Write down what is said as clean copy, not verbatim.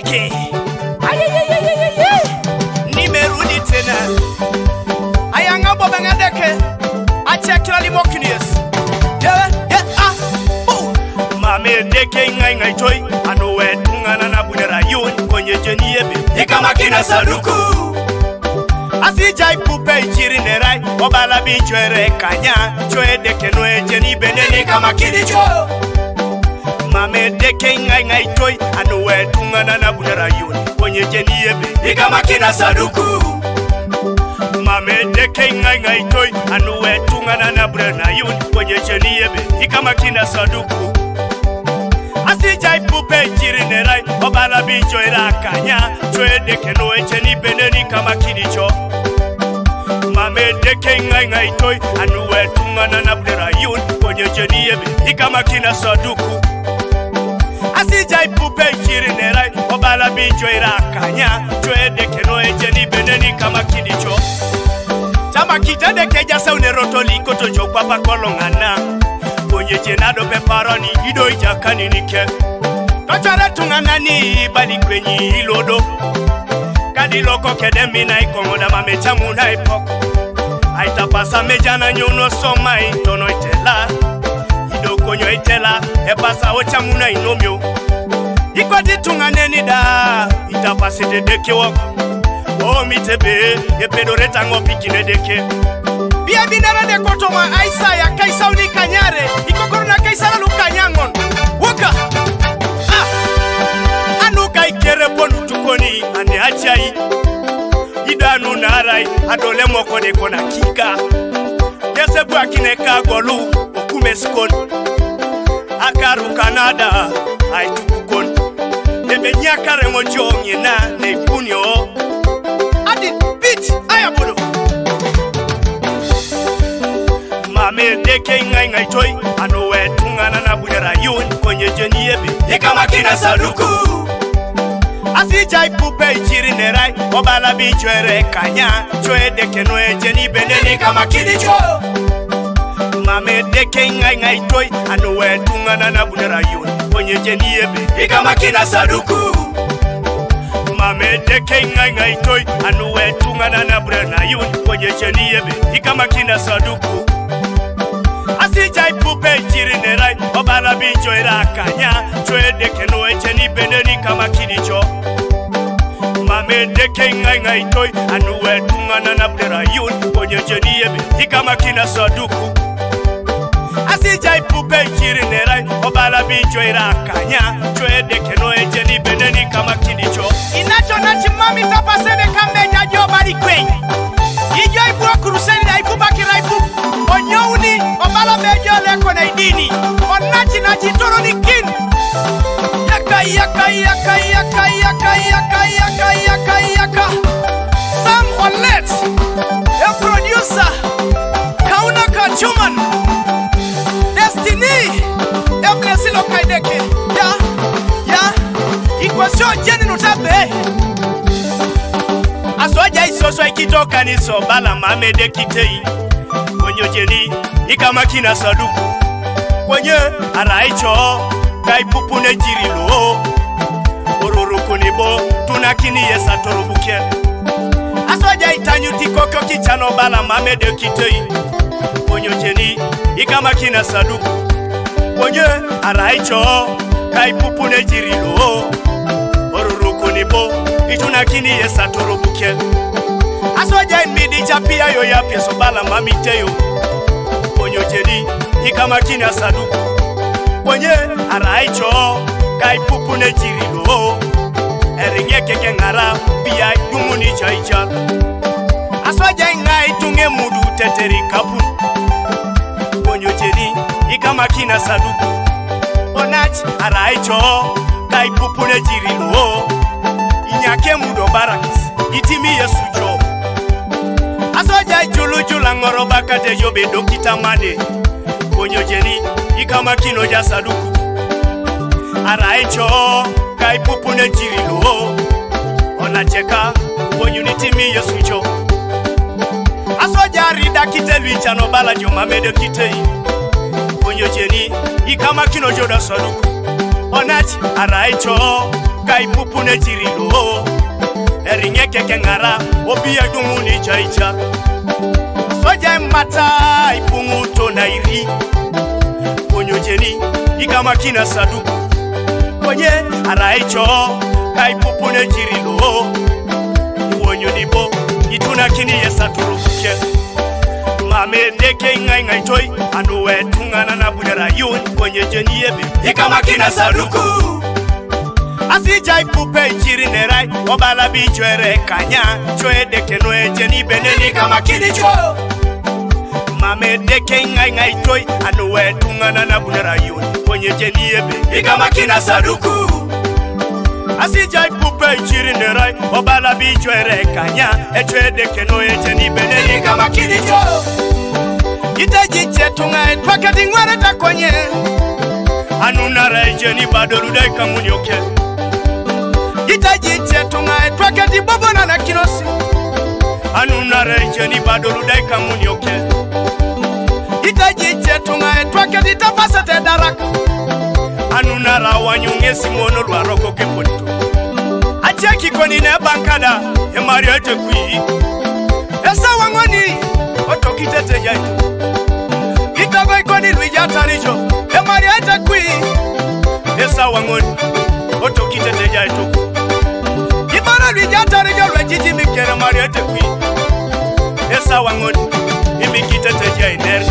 Deke. Nimerudi tena. Ayanga Bobenga Deke. Achakila limokinies. Mame Deke ngai toy. Anowe tungana na bunera yun. Kwenye jeni ebe. Ikama kina saduku. Asijai pupe ichiri nerai. Obala bichwere kanya. Chwe Deke noe jeni beneni kama kinicho. Mame Deke ngai toy. Anowe tungana na bunera yun. Kwenye jeni ebe. Ikama kina saduku. Mame Deke ngai toy. Anowe tungana na bunera yun. Kwenye jeni ebe. Ikama kina saduku. Asijai pupe ichiri nerai. Obala bichwere kanya. Chwe Deke noe jeni beneni kama kinicho. Mame Deke ngai toy. Anowe tungana na bunera yun. Kwenye jeni ebe. Ikama kina saduku. Asijai pupe ichiri nerai. Obala bichwere kanya. Chwe Deke noe jeni beneni kama kinicho. Chama kijade keja uneroto liko tojo papa kolongana. Kwenye jenado peparoni ido ijakani nike. Tochare tunganani bali kwenye ilodo. Kadi loko kedemi na ikongoda mamechamu na ipoko. Aitapasa mejana nyono soma intono itela. Ido konyo itela epasa ochamu na inomyo. Ikwati tunganeni da itapasi dedeke wako. O mitebe epedoreta ngopi kinedeke. Bia binera de kotoma aisa ya kaisa uni kanyare. Ikokoro na kaisa la lukanyangon. Waka anuka ikere ponu tukoni ane achai. Idanu narai adole moko de kona kika. Yesebu akineka golu okume skon. Akaru Canada aitukukon. Ebe nyakare mojonye na nekunyo. Adi bitch ayabudo. Mame Deke ngai toy. Anowe tungana na bunera yun. Kwenye jeni ebe. Ikama kina saduku. Asijai pupe ichiri nerai. Obala bichwere kanya. Chwe Deke noe jeni beneni kama kinicho. Mame Deke ngai toy. Anowe tungana na bunera yun. Kwenye jeni ebe. Ikama kina saduku. Mame Deke ngai toy. Anowe tungana na bunera yun. Kwenye jeni ebe. Ikama kina saduku. Asijai pupe ichiri nerai. Obala bichwere kanya. Chwe Deke noe jeni beneni kama kinicho. Mame Deke ngai toy. Anowe tungana na bunera yun. Kwenye jeni ebe. Ikama kina saduku. Asijai pupe ichiri nerai. Obala bichwere kanya. Chwe Deke noe jeni beneni kama kinicho. Inacho na chimami tapasene kambeja jobari kwenye. Ijo ibuwa kuruseni na ibuba kiraibu. Onyouni obala bejo leko na idini. Onachi na jitoro ni kin. Yaka. Sam Olet. A producer. Kauna Kachuman. Destiny. A blessing of Kaideke. Yeah. Equation jeni nutabe. Aswaja isoso ikitoka niso bala Mame Deke tei. Kwenye jeni ikama kina saduku. Kwenye araicho kaipupune jirilo. Oruruku nibo tunakini yesa torobuke. Aswaja itanyuti kokyo kichano bala Mame Deke tei. Kwenye jeni ikama kina saduku. Kwenye araicho kaipupune jirilo. Oruruku nibo tunakini yesa torobuke. Aswaja imidi chapia yo ya peso bala mamiteyo. Kwenye jeni ikama kina saduku. Kwenye araicho kaipupune jirilo. Eringe keke ngara pia yumuni chaichar. Aswaja ngai tunge mudu teteri kapu. Kwenye jeni ikama kina saduku. Onach araicho kaipupune jirilo. Inyake mudo barakis itimi yesujo. Aswaja jula ngoroba kate yobe dokita mane. Kwenye jeni ikama kino ja saduku. Araicho kaipupune jirilo. Onacheka kwenye nitimi yesujo. Aswaja rida kite chano bala jo Mame Deke tei. Kwenye jeni ikama kino joda saduku. Onach araicho kai pupune chirilo eringe keke ngara obia dumuni chaicha soja mata ipungu to nairi konyojeni igama kina saduku kwenye araicho kai pupune chirilo wonyodibo ituna kini yesaturuke mame deke ngai toy anuwe tungana na budera yun kwenye jeni yebe igama kina saduku asijai pupe chiri nerai obala bichwere kanya chwe deke noe jeni beneni kama kini cho mame deke ngai toy anuwe tungana na budera yun kwenye jeni yebe igama kina saduku asijai pupe chiri nerai obala bichwere kanya chwe deke noe jeni beneni kama kini cho itajiche tunga etwakati ngwere takonye anunara jeni badoludai kamunyoke itajiche tunga etwakati bobona na kinosi anunara jeni badoludai kamunyoke itajiche tunga etwakati tapasate daraka anunara wanyunge simono lwaroko keponito acheki koni ne bankada e mariete kui esa wangoni otokitete jaito itago ikoni luijata rijo e mariete kui esa wangoni otokitete jaito ibara luijata rijo lwejiji mikere mariete kui esa wangoni imikitete jaineri